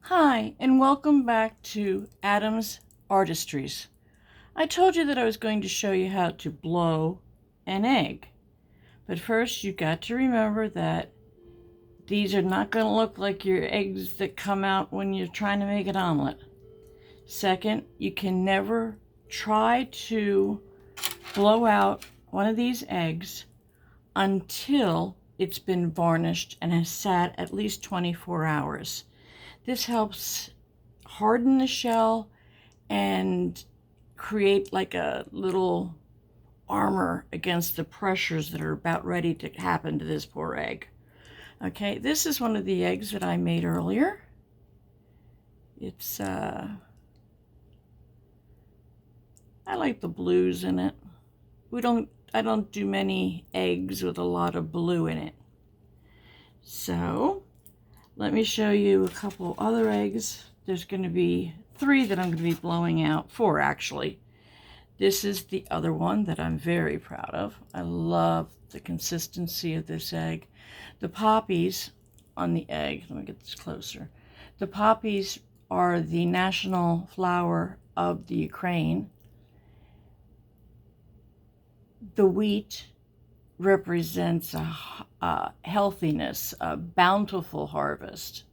Hi, and welcome back to Adam's Artistries. I told you that I was going to show you how to blow an egg. But first, you got to remember that these are not going to look like your eggs that come out when you're trying to make an omelet. Second, you can never try to blow out one of these eggs until it's been varnished and has sat at least 24 hours. This helps harden the shell and create like a little armor against the pressures that are about ready to happen to this poor egg. Okay, this is one of the eggs that I made earlier. It's, I like the blues in it. I don't do many eggs with a lot of blue in it. So, let me show you a couple other eggs. There's going to be 3 that I'm going to be blowing out. 4, actually. This is the other one that I'm very proud of. I love the consistency of this egg. The poppies on the egg, let me get this closer. The poppies are the national flower of the Ukraine. The wheat represents a healthiness, a bountiful harvest.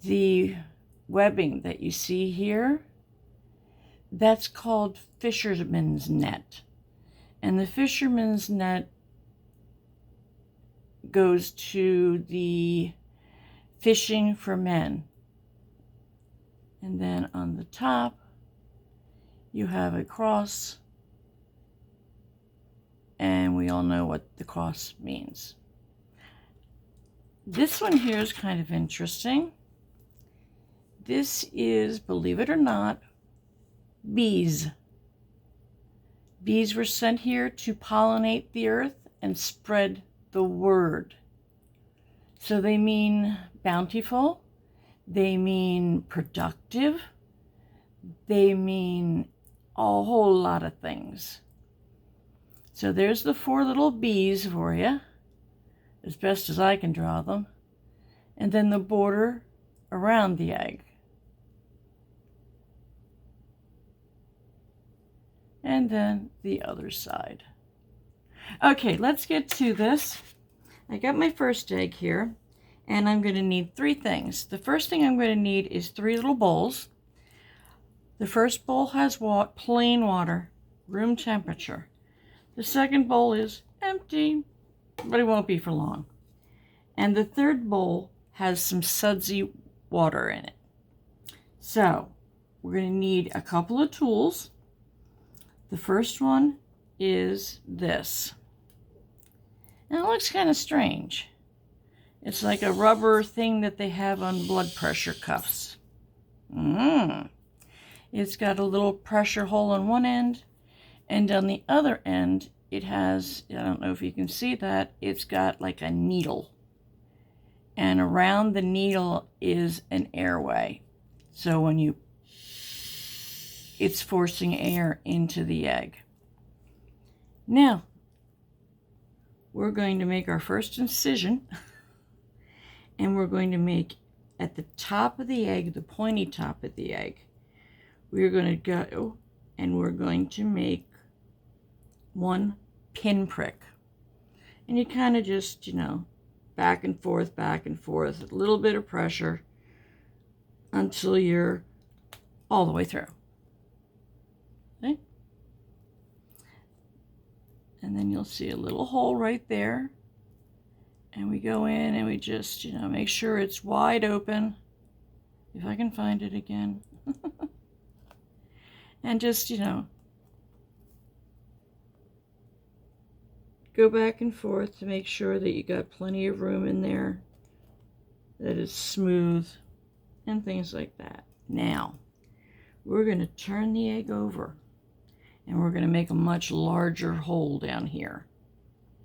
The webbing that you see here, that's called fisherman's net. And the fisherman's net goes to the fishing for men. And then on the top, you have a cross. And we all know what the cross means. This one here is kind of interesting. This is, believe it or not, bees. Bees were sent here to pollinate the earth and spread the word. So they mean bountiful, they mean productive, they mean a whole lot of things. So there's the 4 little bees for you, as best as I can draw them. And then the border around the egg. And then the other side. Okay, let's get to this. I got my first egg here, and I'm going to need 3 things. The first thing I'm going to need is 3 little bowls. The first bowl has plain water, room temperature. The second bowl is empty, but it won't be for long. And the third bowl has some sudsy water in it. So, we're going to need a couple of tools. The first one is this. Now it looks kind of strange. It's like a rubber thing that they have on blood pressure cuffs. It's got a little pressure hole on one end, and on the other end it has, I don't know if you can see that, it's got like a needle. And around the needle is an airway. So when it's forcing air into the egg. Now, we're going to make our first incision, and we're going to make at the top of the egg, the pointy top of the egg, we're going to go and we're going to make 1 pinprick. And you kind of just, back and forth, a little bit of pressure until you're all the way through. Okay? And then you'll see a little hole right there. And we go in and we just, make sure it's wide open. If I can find it again. And just, go back and forth to make sure that you got plenty of room in there, that it's smooth, and things like that. Now, we're going to turn the egg over, and we're going to make a much larger hole down here.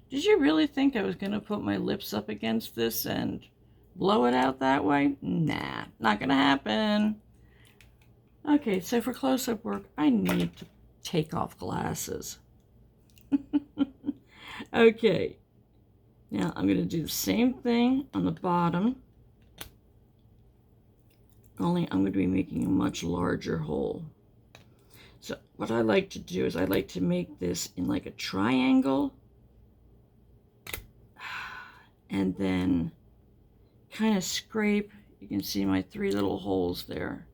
Did you really think I was going to put my lips up against this and blow it out that way? Nah, not going to happen. Okay, so for close-up work, I need to take off glasses. Okay, now I'm going to do the same thing on the bottom. only I'm going to be making a much larger hole. So what I like to do is I like to make this in like a triangle, and then kind of scrape. You can see my 3 little holes there.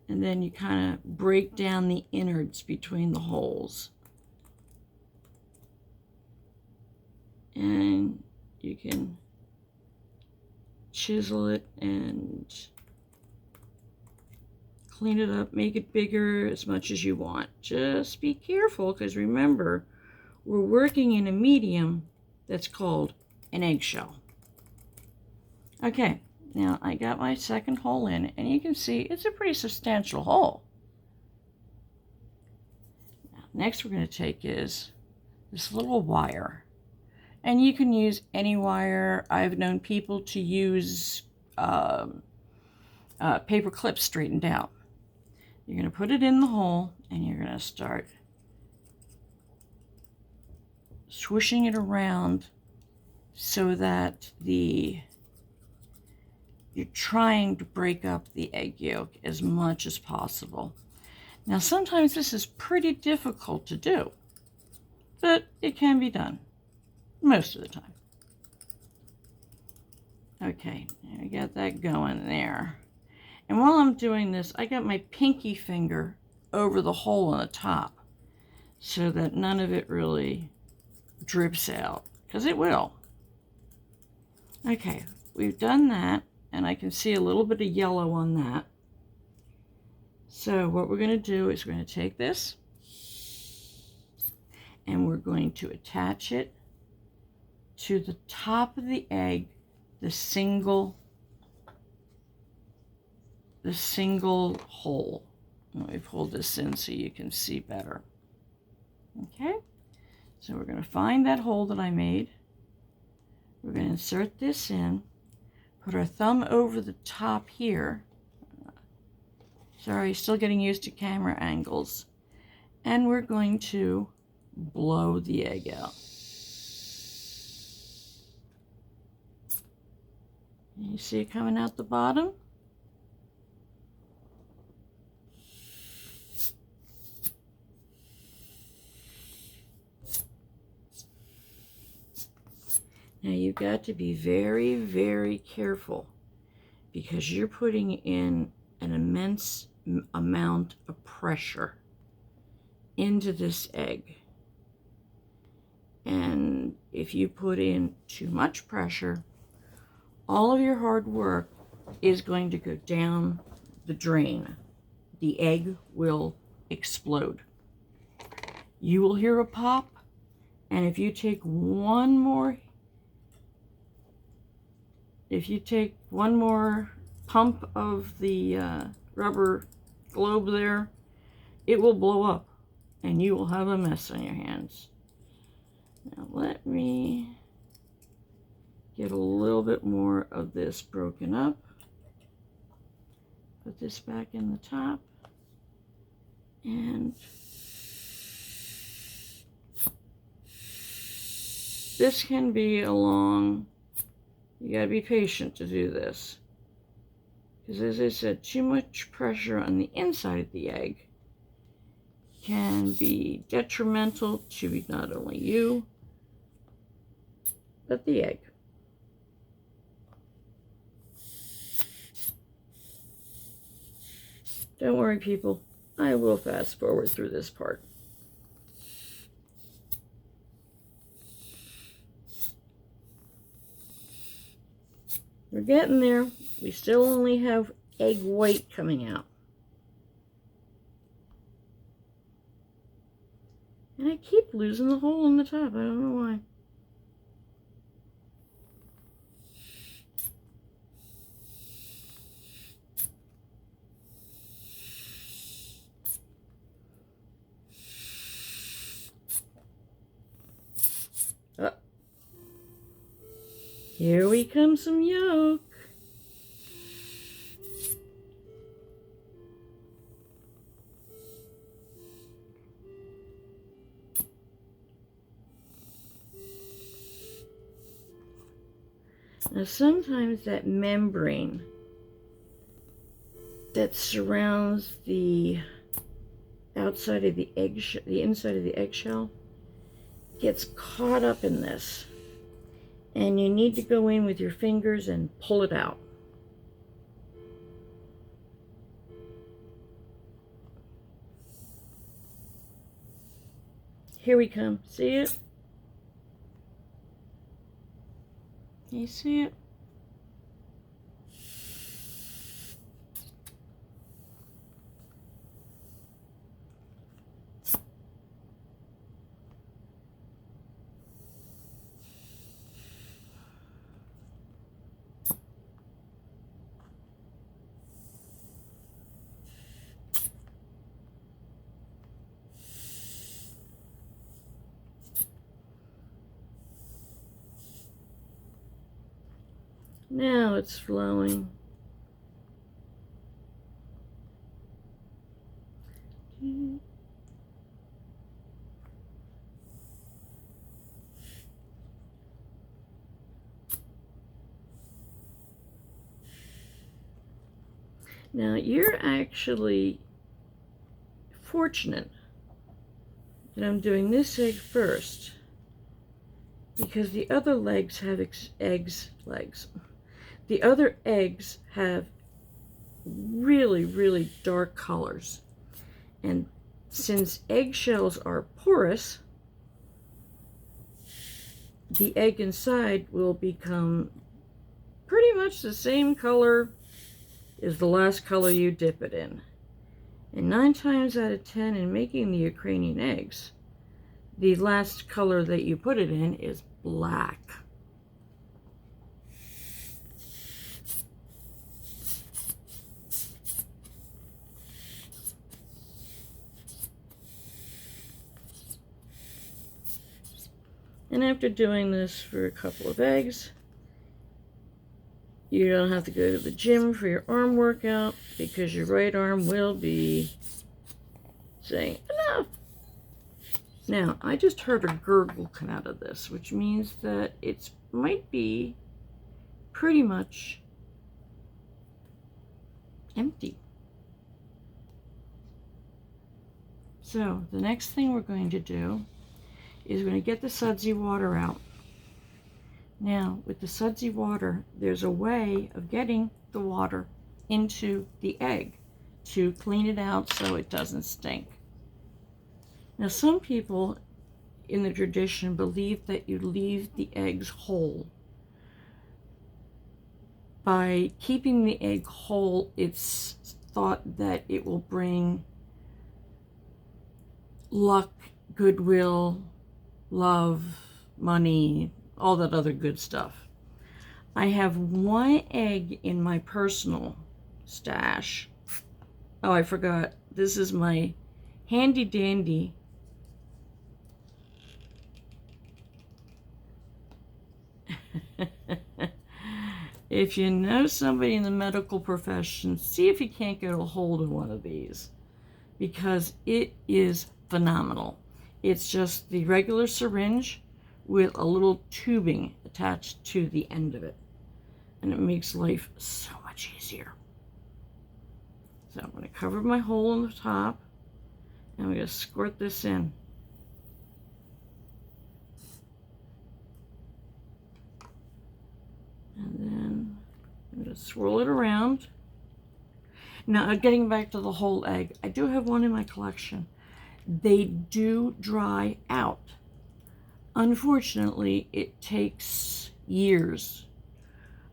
And then you kind of break down the innards between the holes. And you can chisel it and clean it up, make it bigger as much as you want. Just be careful, because remember, we're working in a medium that's called an eggshell. Okay, now I got my second hole in, and you can see it's a pretty substantial hole. Now, next we're going to take is this little wire. And you can use any wire. I've known people to use paper clips straightened out. You're going to put it in the hole, and you're going to start swishing it around so that you're trying to break up the egg yolk as much as possible. Now, sometimes this is pretty difficult to do, but it can be done most of the time. Okay, I got that going there. And while I'm doing this, I got my pinky finger over the hole on the top so that none of it really drips out, because it will. Okay, we've done that, and I can see a little bit of yellow on that. So what we're going to do is we're going to take this, and we're going to attach it to the top of the egg, the single hole. Let me pull this in so you can see better. Okay, so we're going to find that hole that I made. We're going to insert this in, put our thumb over the top here. Sorry, still getting used to camera angles. And we're going to blow the egg out. You see it coming out the bottom? Now you've got to be very, very careful, because you're putting in an immense amount of pressure into this egg. And if you put in too much pressure, all of your hard work is going to go down the drain. The egg will explode. You will hear a pop, and if you take one more pump of the rubber globe there, it will blow up, and you will have a mess on your hands. Now let me get a little bit more of this broken up. Put this back in the top, and this can be a long, you gotta be patient to do this, because as I said, too much pressure on the inside of the egg can be detrimental to not only you, but the egg. Don't worry, people, I will fast forward through this part. We're getting there. We still only have egg white coming out. And I keep losing the hole in the top. I don't know why. Here we come, some yolk. Now sometimes that membrane that surrounds the outside of the egg, the inside of the eggshell, gets caught up in this. And you need to go in with your fingers and pull it out. Here we come. See it? Can you see it? Now it's flowing. Now you're actually fortunate that I'm doing this egg first, because the other legs have the other eggs have really, really dark colors. And since eggshells are porous, the egg inside will become pretty much the same color as the last color you dip it in. And 9 times out of 10 in making the Ukrainian eggs, the last color that you put it in is black. And after doing this for a couple of eggs, you don't have to go to the gym for your arm workout, because your right arm will be saying, enough. Now, I just heard a gurgle come out of this, which means that it might be pretty much empty. So, the next thing we're going to do is we're going to get the sudsy water out. Now, with the sudsy water, there's a way of getting the water into the egg to clean it out so it doesn't stink. Now, some people in the tradition believe that you leave the eggs whole. By keeping the egg whole, it's thought that it will bring luck, goodwill, love, money, all that other good stuff. I have 1 egg in my personal stash. Oh, I forgot. This is my handy dandy if you know somebody in the medical profession, see if you can't get a hold of one of these, because it is phenomenal. It's just the regular syringe with a little tubing attached to the end of it, and it makes life so much easier. So I'm going to cover my hole on the top, and I'm going to squirt this in. And then I'm going to swirl it around. Now, getting back to the whole egg, I do have one in my collection. They do dry out. Unfortunately, it takes years.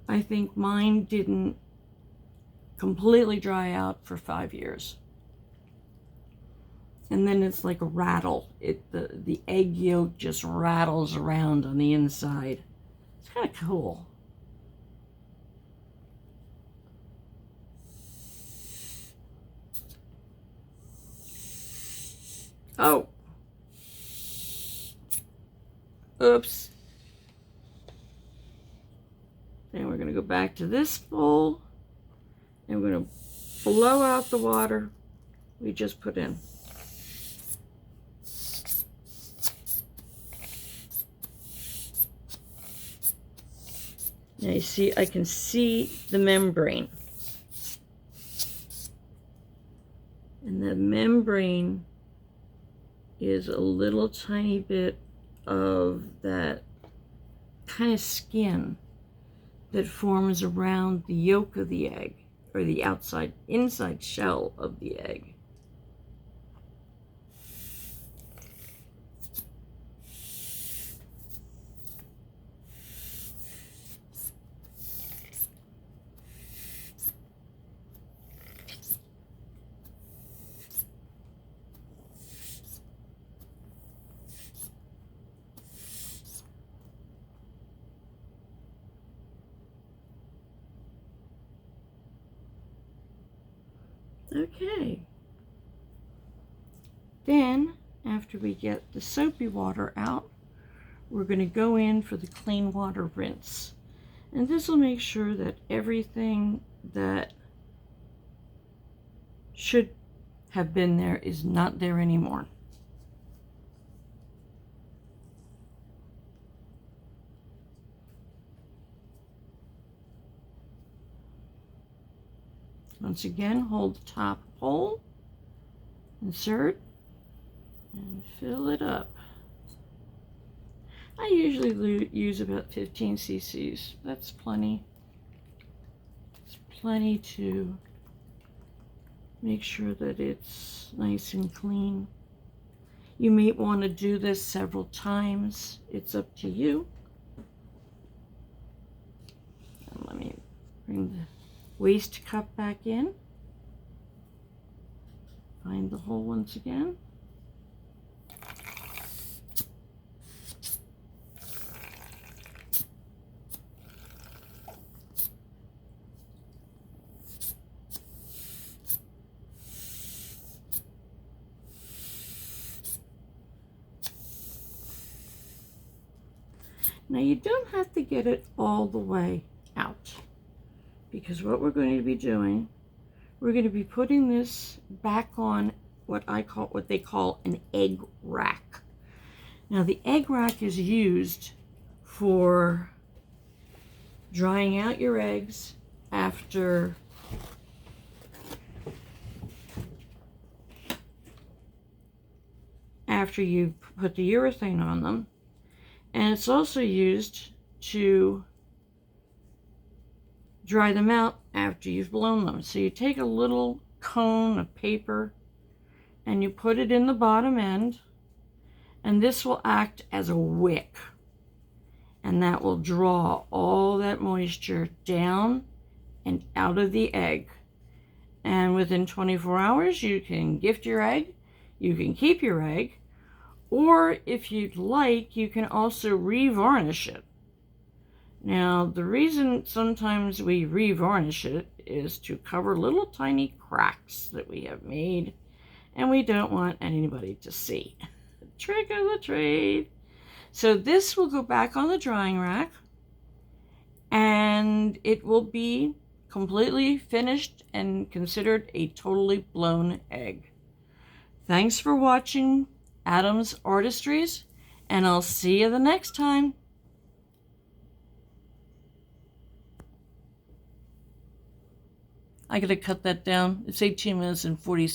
I think mine didn't completely dry out for 5 years. And then it's like a rattle. The egg yolk just rattles around on the inside. It's kind of cool. Oh. Oops. And we're going to go back to this bowl, and we're going to blow out the water we just put in. Now you see, I can see the membrane. And the membrane is a little tiny bit of that kind of skin that forms around the yolk of the egg, or the inside shell of the egg. Okay. Then, after we get the soapy water out, we're going to go in for the clean water rinse. And this will make sure that everything that should have been there is not there anymore. Once again, hold the top hole, insert, and fill it up. I usually use about 15 cc's. That's plenty. It's plenty to make sure that it's nice and clean. You may want to do this several times. It's up to you. And let me bring the waste cup back in. Find the hole once again. Now you don't have to get it all the way out, because what we're going to be doing, we're going to be putting this back on what they call an egg rack. Now the egg rack is used for drying out your eggs after you put the urethane on them. And it's also used to dry them out after you've blown them. So you take a little cone of paper and you put it in the bottom end, and this will act as a wick. And that will draw all that moisture down and out of the egg. And within 24 hours, you can gift your egg, you can keep your egg, or if you'd like, you can also revarnish it. Now, the reason sometimes we revarnish it is to cover little tiny cracks that we have made, and we don't want anybody to see. Trick of the trade. So this will go back on the drying rack, and it will be completely finished and considered a totally blown egg. Thanks for watching Adam's Artistries, and I'll see you the next time. I gotta cut that down. It's 18 minutes and 40